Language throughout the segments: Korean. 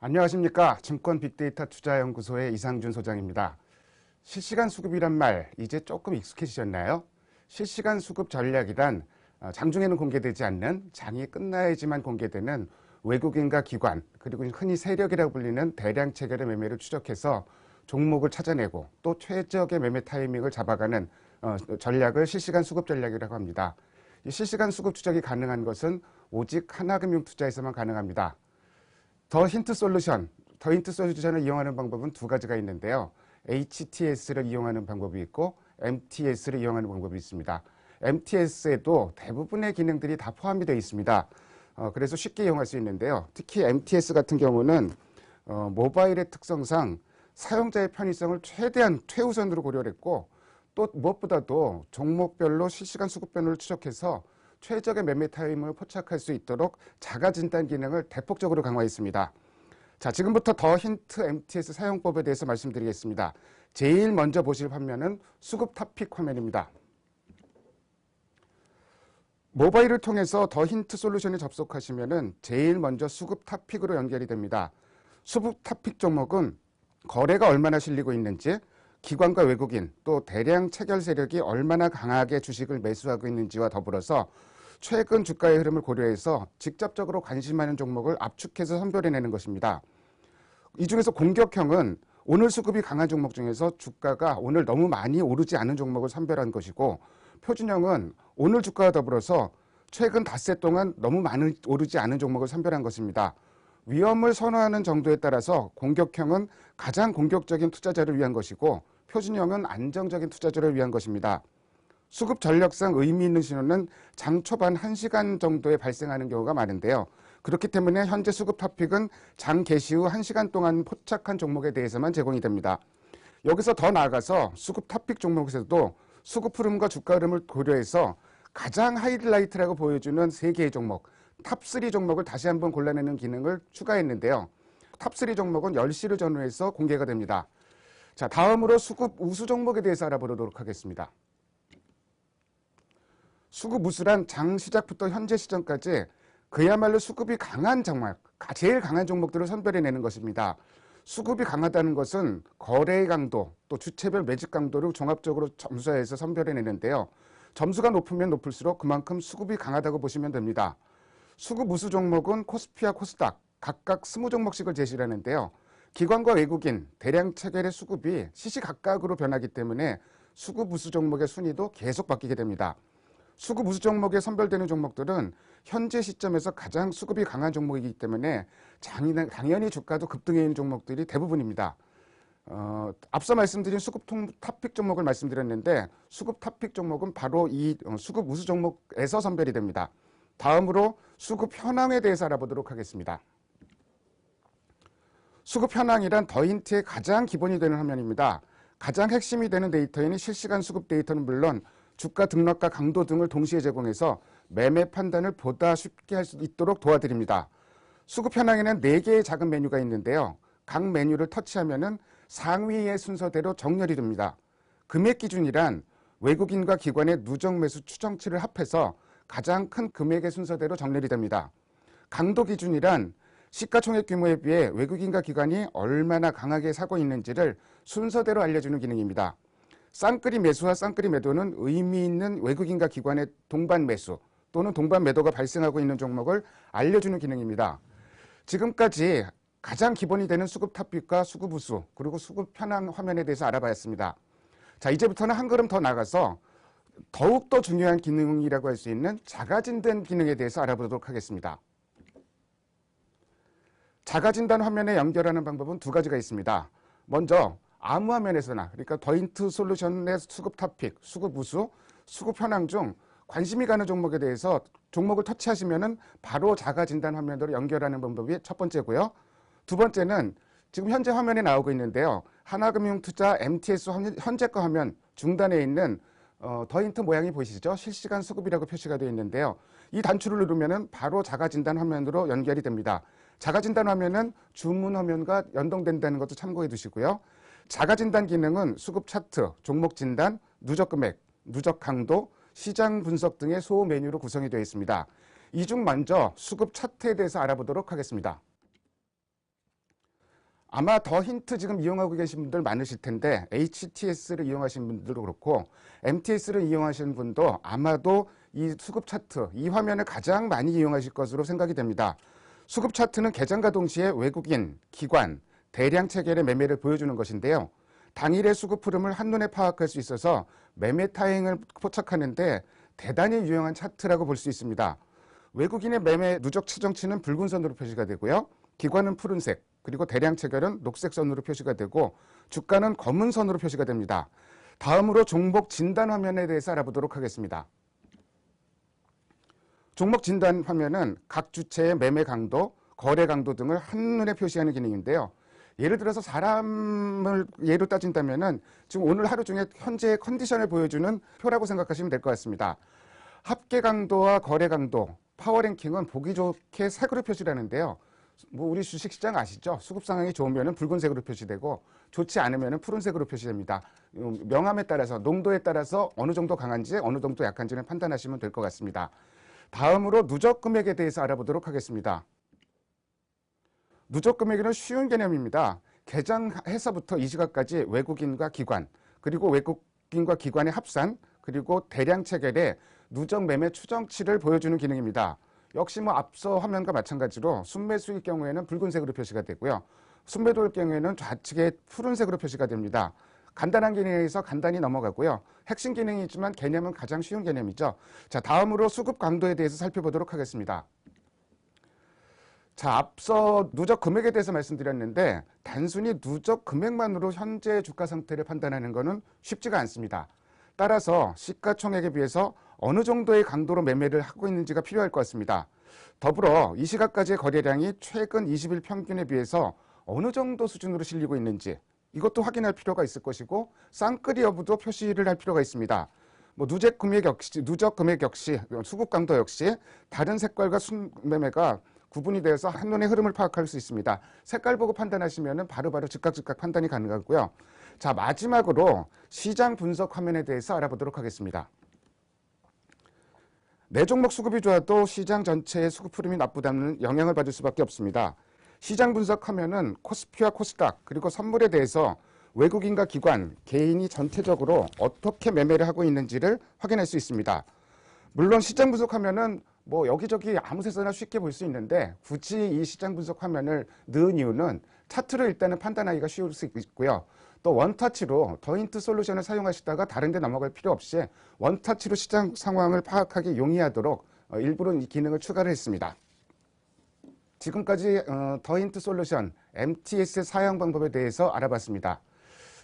안녕하십니까. 증권 빅데이터 투자연구소의 이상준 소장입니다. 실시간 수급이란 말 이제 조금 익숙해지셨나요? 실시간 수급 전략이란 장중에는 공개되지 않는 장이 끝나야지만 공개되는 외국인과 기관 그리고 흔히 세력이라고 불리는 대량 체결의 매매를 추적해서 종목을 찾아내고 또 최적의 매매 타이밍을 잡아가는 전략을 실시간 수급 전략이라고 합니다. 이 실시간 수급 추적이 가능한 것은 오직 하나금융투자에서만 가능합니다. 더 힌트 솔루션을 이용하는 방법은 두 가지가 있는데요. HTS를 이용하는 방법이 있고 MTS를 이용하는 방법이 있습니다. MTS에도 대부분의 기능들이 다 포함이 되어 있습니다. 그래서 쉽게 이용할 수 있는데요. 특히 MTS 같은 경우는 모바일의 특성상 사용자의 편의성을 최대한 최우선으로 고려를 했고 또 무엇보다도 종목별로 실시간 수급 변화를 추적해서 최적의 매매 타임을 포착할 수 있도록 자가 진단 기능을 대폭적으로 강화했습니다. 자, 지금부터 더 힌트 MTS 사용법에 대해서 말씀드리겠습니다. 제일 먼저 보실 화면은 수급 탑픽 화면입니다. 모바일을 통해서 더 힌트 솔루션에 접속하시면은 제일 먼저 수급 탑픽으로 연결이 됩니다. 수급 탑픽 종목은 거래가 얼마나 실리고 있는지, 기관과 외국인 또 대량 체결 세력이 얼마나 강하게 주식을 매수하고 있는지와 더불어서 최근 주가의 흐름을 고려해서 직접적으로 관심하는 종목을 압축해서 선별해내는 것입니다. 이 중에서 공격형은 오늘 수급이 강한 종목 중에서 주가가 오늘 너무 많이 오르지 않은 종목을 선별한 것이고, 표준형은 오늘 주가와 더불어서 최근 닷새 동안 너무 많이 오르지 않은 종목을 선별한 것입니다. 위험을 선호하는 정도에 따라서 공격형은 가장 공격적인 투자자를 위한 것이고, 표준형은 안정적인 투자자를 위한 것입니다. 수급 전략상 의미 있는 신호는 장 초반 1시간 정도에 발생하는 경우가 많은데요. 그렇기 때문에 현재 수급 탑픽은 장 개시 후 1시간 동안 포착한 종목에 대해서만 제공이 됩니다. 여기서 더 나아가서 수급 탑픽 종목에서도 수급 흐름과 주가 흐름을 고려해서 가장 하이라이트라고 보여주는 3개의 종목, 탑3 종목을 다시 한번 골라내는 기능을 추가했는데요. 탑3 종목은 10시를 전후해서 공개가 됩니다. 자, 다음으로 수급 우수 종목에 대해서 알아보도록 하겠습니다. 수급 우수란 장 시작부터 현재 시점까지 그야말로 수급이 강한 종목, 제일 강한 종목들을 선별해내는 것입니다. 수급이 강하다는 것은 거래의 강도, 또 주체별 매집 강도를 종합적으로 점수해서 선별해내는데요. 점수가 높으면 높을수록 그만큼 수급이 강하다고 보시면 됩니다. 수급 우수 종목은 코스피와 코스닥 각각 20종목씩을 제시를 하는데요. 기관과 외국인, 대량 체결의 수급이 시시각각으로 변하기 때문에 수급 우수 종목의 순위도 계속 바뀌게 됩니다. 수급 우수 종목에 선별되는 종목들은 현재 시점에서 가장 수급이 강한 종목이기 때문에 당연히 주가도 급등해 있는 종목들이 대부분입니다. 앞서 말씀드린 수급 탑픽 종목을 말씀드렸는데 수급 탑픽 종목은 바로 이 수급 우수 종목에서 선별이 됩니다. 다음으로 수급 현황에 대해서 알아보도록 하겠습니다. 수급 현황이란 더 힌트의 가장 기본이 되는 화면입니다. 가장 핵심이 되는 데이터인 실시간 수급 데이터는 물론 주가 등락과 강도 등을 동시에 제공해서 매매 판단을 보다 쉽게 할 수 있도록 도와드립니다. 수급 현황에는 4개의 작은 메뉴가 있는데요. 각 메뉴를 터치하면은 상위의 순서대로 정렬이 됩니다. 금액 기준이란 외국인과 기관의 누적 매수 추정치를 합해서 가장 큰 금액의 순서대로 정렬이 됩니다. 강도 기준이란 시가총액 규모에 비해 외국인과 기관이 얼마나 강하게 사고 있는지를 순서대로 알려주는 기능입니다. 쌍끌이 매수와 쌍끌이 매도는 의미 있는 외국인과 기관의 동반 매수 또는 동반 매도가 발생하고 있는 종목을 알려주는 기능입니다. 지금까지 가장 기본이 되는 수급 탑픽과 수급 우수 그리고 수급 현황 화면에 대해서 알아봤습니다. 자, 이제부터는 한 걸음 더 나가서 더욱더 중요한 기능이라고 할 수 있는 자가진단 기능에 대해서 알아보도록 하겠습니다. 자가진단 화면에 연결하는 방법은 두 가지가 있습니다. 먼저 아무 화면에서나, 그러니까 더 힌트 솔루션의 수급 탑픽, 수급 우수, 수급 현황 중 관심이 가는 종목에 대해서 종목을 터치하시면은 바로 자가진단 화면으로 연결하는 방법이 첫 번째고요. 두 번째는 지금 현재 화면에 나오고 있는데요. 하나금융투자 MTS 현재가 화면 중단에 있는 더 힌트 모양이 보이시죠? 실시간 수급이라고 표시가 되어 있는데요. 이 단추를 누르면은 바로 자가진단 화면으로 연결이 됩니다. 자가진단 화면은 주문 화면과 연동된다는 것도 참고해 두시고요. 자가진단 기능은 수급 차트, 종목 진단, 누적 금액, 누적 강도, 시장 분석 등의 소 메뉴로 구성이 되어 있습니다. 이 중 먼저 수급 차트에 대해서 알아보도록 하겠습니다. 아마 더 힌트 지금 이용하고 계신 분들 많으실 텐데 HTS를 이용하시는 분들도 그렇고 MTS를 이용하시는 분도 아마도 이 수급 차트, 이 화면을 가장 많이 이용하실 것으로 생각이 됩니다. 수급 차트는 개장과 동시에 외국인, 기관, 대량 체결의 매매를 보여주는 것인데요. 당일의 수급 흐름을 한눈에 파악할 수 있어서 매매 타행을 포착하는데 대단히 유용한 차트라고 볼 수 있습니다. 외국인의 매매 누적 추정치는 붉은 선으로 표시가 되고요. 기관은 푸른색, 그리고 대량 체결은 녹색 선으로 표시가 되고 주가는 검은 선으로 표시가 됩니다. 다음으로 종목 진단 화면에 대해서 알아보도록 하겠습니다. 종목 진단 화면은 각 주체의 매매 강도, 거래 강도 등을 한눈에 표시하는 기능인데요. 예를 들어서 사람을 예로 따진다면은 지금 오늘 하루 중에 현재의 컨디션을 보여주는 표라고 생각하시면 될 것 같습니다. 합계 강도와 거래 강도, 파워랭킹은 보기 좋게 색으로 표시를 하는데요. 뭐 우리 주식시장 아시죠? 수급 상황이 좋으면 붉은색으로 표시되고 좋지 않으면 푸른색으로 표시됩니다. 명암에 따라서, 농도에 따라서 어느 정도 강한지 어느 정도 약한지는 판단하시면 될 것 같습니다. 다음으로 누적 금액에 대해서 알아보도록 하겠습니다. 누적 금액은 쉬운 개념입니다. 개장해서부터 이 시각까지 외국인과 기관, 그리고 외국인과 기관의 합산, 그리고 대량 체결의 누적 매매 추정치를 보여주는 기능입니다. 역시 뭐 앞서 화면과 마찬가지로 순매수일 경우에는 붉은색으로 표시가 되고요. 순매도일 경우에는 좌측에 푸른색으로 표시가 됩니다. 간단한 기능에서 간단히 넘어가고요. 핵심 기능이지만 개념은 가장 쉬운 개념이죠. 자, 다음으로 수급 강도에 대해서 살펴보도록 하겠습니다. 자, 앞서 누적 금액에 대해서 말씀드렸는데 단순히 누적 금액만으로 현재 주가 상태를 판단하는 것은 쉽지가 않습니다. 따라서 시가총액에 비해서 어느 정도의 강도로 매매를 하고 있는지가 필요할 것 같습니다. 더불어 이 시각까지의 거래량이 최근 20일 평균에 비해서 어느 정도 수준으로 실리고 있는지 이것도 확인할 필요가 있을 것이고 쌍끌이 여부도 표시를 할 필요가 있습니다. 누적 금액 역시 수급 강도 역시 다른 색깔과 순매매가 구분이 되어서 한눈에 흐름을 파악할 수 있습니다. 색깔 보고 판단하시면 바로바로 즉각 판단이 가능하고요. 자, 마지막으로 시장 분석 화면에 대해서 알아보도록 하겠습니다. 내 종목 수급이 좋아도 시장 전체의 수급 흐름이 나쁘다는 영향을 받을 수밖에 없습니다. 시장 분석 화면은 코스피와 코스닥 그리고 선물에 대해서 외국인과 기관, 개인이 전체적으로 어떻게 매매를 하고 있는지를 확인할 수 있습니다. 물론 시장 분석 화면은 뭐 여기저기 아무 데서나 쉽게 볼 수 있는데 굳이 이 시장 분석 화면을 넣은 이유는 차트로 일단은 판단하기가 쉬울 수 있고요. 또 원터치로 더 힌트 솔루션을 사용하시다가 다른 데 넘어갈 필요 없이 원터치로 시장 상황을 파악하기 용이하도록 일부러 이 기능을 추가를 했습니다. 지금까지 더 힌트 솔루션 MTS의 사용 방법에 대해서 알아봤습니다.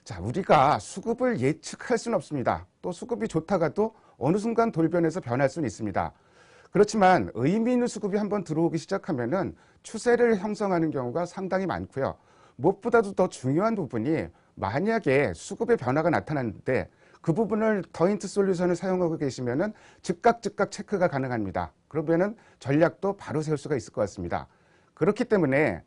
자, 우리가 수급을 예측할 수는 없습니다. 또 수급이 좋다가도 어느 순간 돌변해서 변할 수는 있습니다. 그렇지만 의미 있는 수급이 한번 들어오기 시작하면은 추세를 형성하는 경우가 상당히 많고요. 무엇보다도 더 중요한 부분이 만약에 수급의 변화가 나타났는데 그 부분을 더 힌트 솔루션을 사용하고 계시면은 즉각 체크가 가능합니다. 그러면은 전략도 바로 세울 수가 있을 것 같습니다. 그렇기 때문에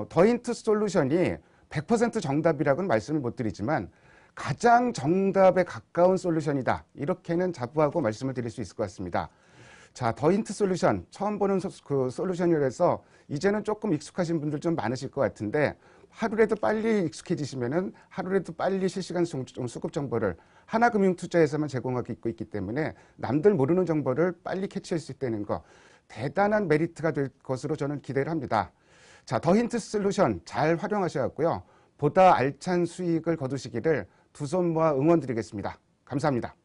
더 힌트 솔루션이 100% 정답이라고는 말씀을 못 드리지만 가장 정답에 가까운 솔루션이다. 이렇게는 자부하고 말씀을 드릴 수 있을 것 같습니다. 자, 더 힌트 솔루션 처음 보는 그 솔루션이라서 이제는 조금 익숙하신 분들 좀 많으실 것 같은데 하루라도 빨리 익숙해지시면은 하루라도 빨리 실시간 수급 정보를 하나금융투자에서만 제공하고 있기 때문에 남들 모르는 정보를 빨리 캐치할 수 있다는 거 대단한 메리트가 될 것으로 저는 기대를 합니다. 자, 더 힌트 솔루션 잘 활용하셔갖고요. 보다 알찬 수익을 거두시기를 두 손 모아 응원드리겠습니다. 감사합니다.